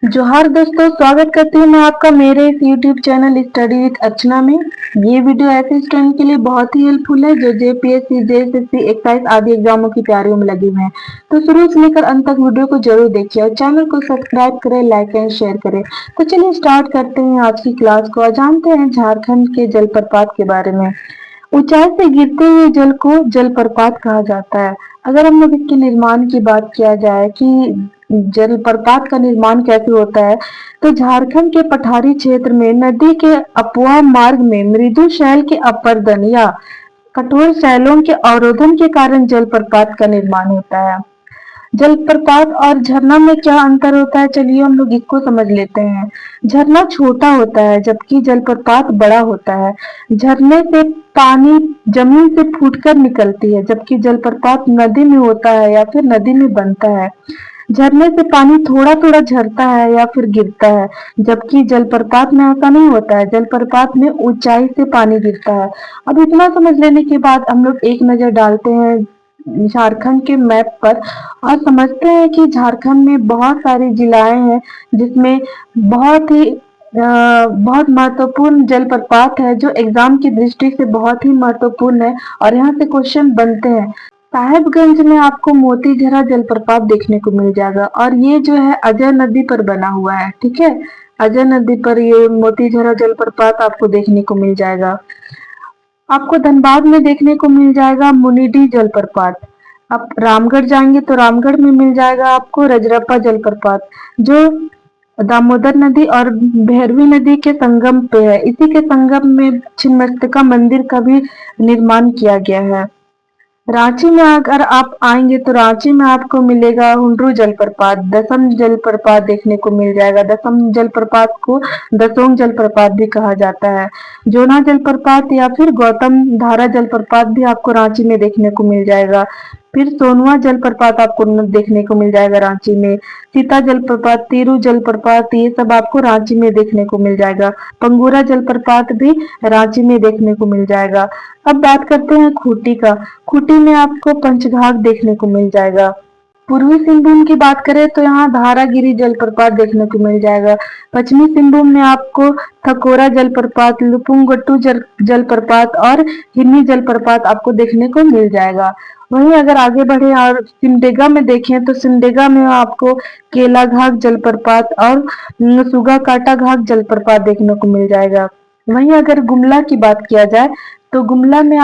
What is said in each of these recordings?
जोहार दोस्तों, स्वागत करती हूँ मैं आपका मेरे इस यूट्यूब चैनल स्टडी विद अर्चना में। ये वीडियो ऐसे स्टूडेंट के लिए बहुत ही हेल्पफुल है जो जेपीएससी, जेएसएससी, एक्साइज आदि एग्जामों की तैयारियों में लगे हुए हैं। तो शुरू से लेकर अंत तक वीडियो को जरूर देखिए और चैनल को सब्सक्राइब करें, लाइक एंड शेयर करें। तो चलिए स्टार्ट करते हैं आज की क्लास को और जानते हैं झारखंड के जलप्रपात के बारे में। ऊंचाई से गिरते हुए जल को जलप्रपात कहा जाता है। अगर हम लोग इसके निर्माण की बात किया जाए कि जलप्रपात का निर्माण कैसे होता है, तो झारखंड के पठारी क्षेत्र में नदी के अपवाह मार्ग में मृदु शैल के अपरदन या कठोर शैलों के अवरोधन के कारण जलप्रपात का निर्माण होता है। जलप्रपात और झरना में क्या अंतर होता है, चलिए हम लोग इसको समझ लेते हैं। झरना छोटा होता है जबकि जलप्रपात बड़ा होता है। झरने से पानी जमीन से फूटकर निकलती है जबकि जलप्रपात नदी में होता है या फिर नदी में बनता है। झरने से पानी थोड़ा थोड़ा झरता है या फिर गिरता है, जबकि जलप्रपात में ऐसा नहीं होता है। जलप्रपात में ऊंचाई से पानी गिरता है। अब इतना समझ लेने के बाद हम लोग एक नजर डालते हैं झारखंड के मैप पर और समझते हैं कि झारखंड में बहुत सारी जिलाएं हैं जिसमें बहुत महत्वपूर्ण जलप्रपात है जो एग्जाम की दृष्टि से बहुत ही महत्वपूर्ण है और यहाँ से क्वेश्चन बनते हैं। साहेबगंज में आपको मोतीझरा जलप्रपात देखने को मिल जाएगा और ये जो है अजय नदी पर बना हुआ है। ठीक है, अजय नदी पर ये मोतीझरा जलप्रपात आपको देखने को मिल जाएगा। आपको धनबाद में देखने को मिल जाएगा मुनिडीह जलप्रपात। आप रामगढ़ जाएंगे तो रामगढ़ में मिल जाएगा आपको रजरप्पा जलप्रपात, जो दामोदर नदी और भैरवी नदी के संगम पे है। इसी के संगम में छिन्नमस्तिका मंदिर का भी निर्माण किया गया है। रांची में अगर आप आएंगे तो रांची में आपको मिलेगा हुंड्रू जलप्रपात, दसम जलप्रपात देखने को मिल जाएगा। दसम जलप्रपात को दसोंग जलप्रपात भी कहा जाता है। जोना जलप्रपात या फिर गौतम धारा जलप्रपात भी आपको रांची में देखने को मिल जाएगा। फिर सोनुआ जलप्रपात आपको देखने को मिल जाएगा रांची में। सीता जलप्रपात, तीरू जलप्रपात, ये सब आपको रांची में देखने को मिल जाएगा। पंगूरा जलप्रपात भी रांची में देखने को मिल जाएगा। अब बात करते हैं खूंटी का। खूंटी में आपको पंचघाघ देखने को मिल जाएगा। पूर्वी सिंहभूम की बात करें तो यहाँ धारागिरी जलप्रपात देखने को मिल जाएगा। पश्चिमी सिंहभूम में आपको थकोरा जलप्रपात, लुपुंगट्टू जलप्रपात और हिन्नी जलप्रपात आपको देखने को मिल जाएगा। वहीं अगर आगे बढ़े और सिमडेगा में देखें तो सिमडेगा में आपको केलाघाघ जलप्रपात और सुगा काटा घाघ जलप्रपात देखने को मिल जाएगा। वहीं अगर गुमला की बात किया जाए तो गुमला में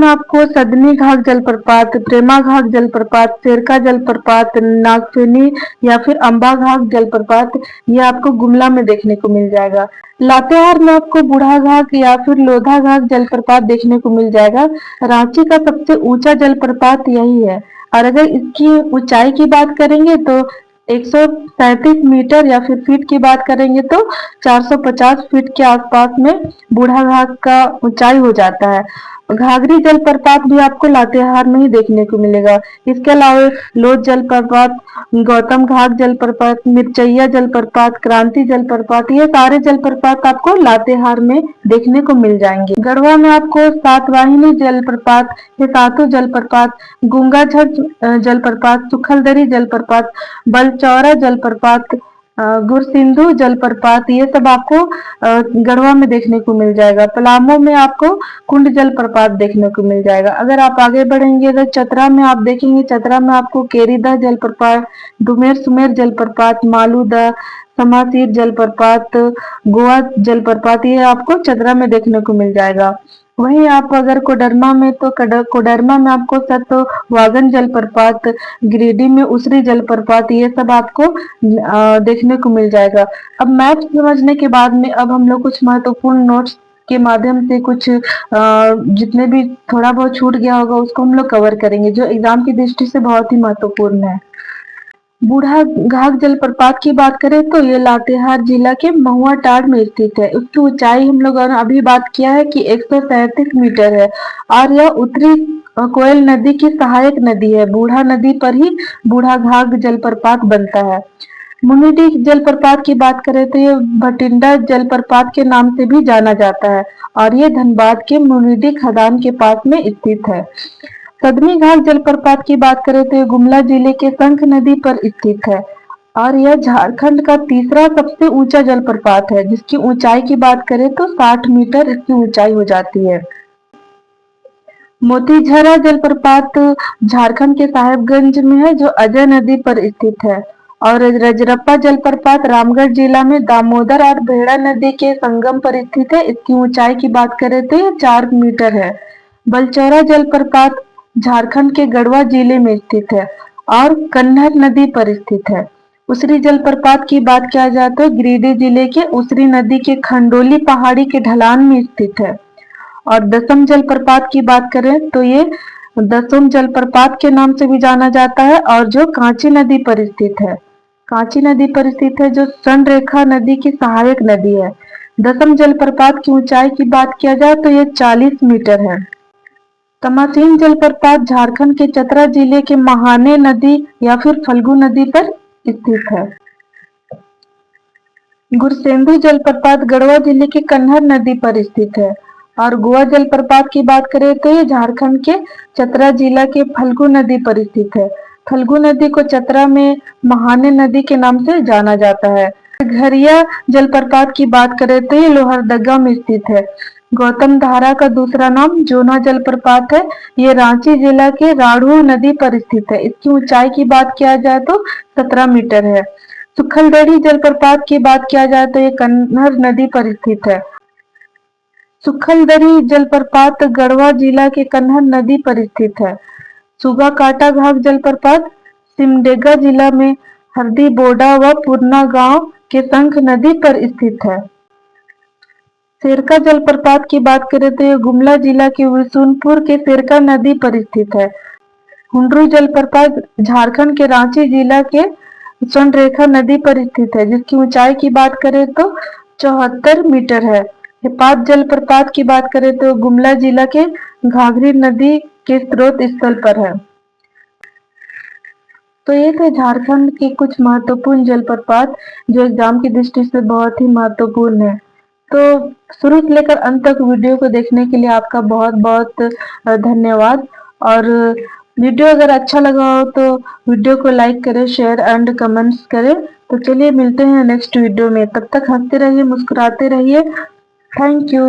आपको सदनी घाघ जलप्रपात, प्रेमा घाघ जलप्रपात, सेरका जलप्रपात, नागफेनी या फिर अंबा घाघ जलप्रपात ये आपको गुमला में देखने को मिल जाएगा। लातेहार में आपको बूढ़ा घाघ या फिर लोधा घाघ जलप्रपात देखने को मिल जाएगा। रांची का सबसे ऊंचा जलप्रपात यही है और अगर इसकी ऊंचाई की बात करेंगे तो 137 मीटर या फिर फीट की बात करेंगे तो 450 फीट के आसपास में बूढ़ा घाघ का ऊंचाई हो जाता है। घाघरी जलप्रपात भी आपको लातेहार में ही देखने को मिलेगा। इसके अलावा लोध जलप्रपात, गौतम घाघ जलप्रपात, मिर्चैया जलप्रपात, क्रांति जलप्रपात, ये सारे जलप्रपात आपको लातेहार में देखने को मिल जाएंगे। गढ़वा में आपको सातवाहिनी जलप्रपात, ये सातों जलप्रपात, गंगाझर जलप्रपात, सुखलदरी जलप्रपात, बलचौरा जलप्रपात, गुरसिंधु जलप्रपात, ये सब आपको गढ़वा में देखने को मिल जाएगा। पलामू में आपको कुंड जलप्रपात देखने को मिल जाएगा। अगर आप आगे बढ़ेंगे तो चतरा में आप देखेंगे, चतरा में आपको केरीदह जलप्रपात, डुमेर सुमेर जलप्रपात, मालूदह, समासीर जलप्रपात, गोवा जलप्रपात, ये आपको चतरा में देखने को मिल जाएगा। वहीं आप अगर कोडरमा में तो कोडरमा में आपको सतवागन जलप्रपात, गिरिडीह में उसरी जलप्रपात, ये सब आपको देखने को मिल जाएगा। अब मैप समझने के बाद में अब हम लोग कुछ महत्वपूर्ण नोट्स के माध्यम से कुछ जितने भी थोड़ा बहुत छूट गया होगा उसको हम लोग कवर करेंगे जो एग्जाम की दृष्टि से बहुत ही महत्वपूर्ण है। बूढ़ा घाघ जलप्रपात की बात करें तो ये लातेहार जिला के महुआ टाड़ में स्थित है। उसकी ऊंचाई हम लोगों ने अभी बात किया है कि 137 मीटर है और यह उत्तरी कोयल नदी की सहायक नदी है। बूढ़ा नदी पर ही बूढ़ा घाघ जलप्रपात बनता है। मुनिडीह जलप्रपात की बात करें तो ये भटिंडा जलप्रपात के नाम से भी जाना जाता है और ये धनबाद के मुनिडीह खदान के पास में स्थित है। सदनी घाघ जलप्रपात की बात करें तो ये गुमला जिले के शंख नदी पर स्थित है और यह झारखंड का तीसरा सबसे ऊंचा जलप्रपात है, जिसकी ऊंचाई की बात करें तो 60 मीटर इसकी ऊंचाई हो जाती है। मोतीझरा जलप्रपात झारखंड के साहेबगंज में है, जो अजय नदी पर स्थित है। और रजरप्पा जलप्रपात रामगढ़ जिला में दामोदर और भेड़ा नदी के संगम पर स्थित है। इसकी ऊंचाई की बात करें तो ये 4 मीटर है। बलचौरा जलप्रपात झारखंड के गढ़वा जिले में स्थित है और कन्नर नदी पर स्थित है। उसरी जलप्रपात की बात किया जाए तो गिरिडीह जिले के उसरी नदी के खंडोली पहाड़ी के ढलान में स्थित है। और दसम जलप्रपात की बात करें तो ये दसम जलप्रपात के नाम से भी जाना जाता है, और जो कांची नदी पर स्थित है। कांची नदी पर स्थित है, जो संरेखा नदी की सहायक नदी है। दसम जलप्रपात की ऊंचाई की बात किया जाए तो ये 40 मीटर है। तमासीन जलप्रपात झारखंड के चतरा जिले के महाने नदी या फिर फल्गु नदी पर स्थित है। गुरसेंदु जलप्रपात गढ़वा जिले के कन्हर नदी पर स्थित है। और गोवा जलप्रपात की बात करें तो ये झारखंड के चतरा जिला के फल्गु नदी पर स्थित है। फल्गु नदी को चतरा में महाने नदी के नाम से जाना जाता है। घरिया जलप्रपात की बात करें तो ये लोहरदगा में स्थित है। गौतम धारा का दूसरा नाम जोना जलप्रपात है। ये रांची जिला के राढ़ू नदी पर स्थित है। इसकी ऊंचाई की बात किया जाए तो 17 मीटर है। सुखलदड़ी जलप्रपात की बात किया जाए तो ये कन्नर नदी पर स्थित है। सुखलदरी जलप्रपात गढ़वा जिला के कन्हर नदी पर स्थित है। सुगा काटा घाट जलप्रपात सिमडेगा जिला में हरदी बोडा व पुरना गांव के शंख नदी पर स्थित है। सेरका जलप्रपात की बात करें तो ये गुमला जिला के विशुनपुर के सेरका नदी पर स्थित है। हुंड्रू जलप्रपात झारखंड के रांची जिला के स्वर्णरेखा नदी पर स्थित है, जिसकी ऊंचाई की बात करें तो 74 मीटर है। हिपात जलप्रपात की बात करें तो गुमला जिला के घाघरी नदी के स्रोत स्थल पर है। तो ये थे झारखंड के कुछ महत्वपूर्ण जलप्रपात जो एग्जाम की दृष्टि से बहुत ही महत्वपूर्ण है। तो शुरू से लेकर अंत तक वीडियो को देखने के लिए आपका बहुत बहुत धन्यवाद। और वीडियो अगर अच्छा लगा हो तो वीडियो को लाइक करें, शेयर एंड कमेंट्स करें। तो चलिए मिलते हैं नेक्स्ट वीडियो में, तब तक हंसते रहिए, मुस्कुराते रहिए। Thank you.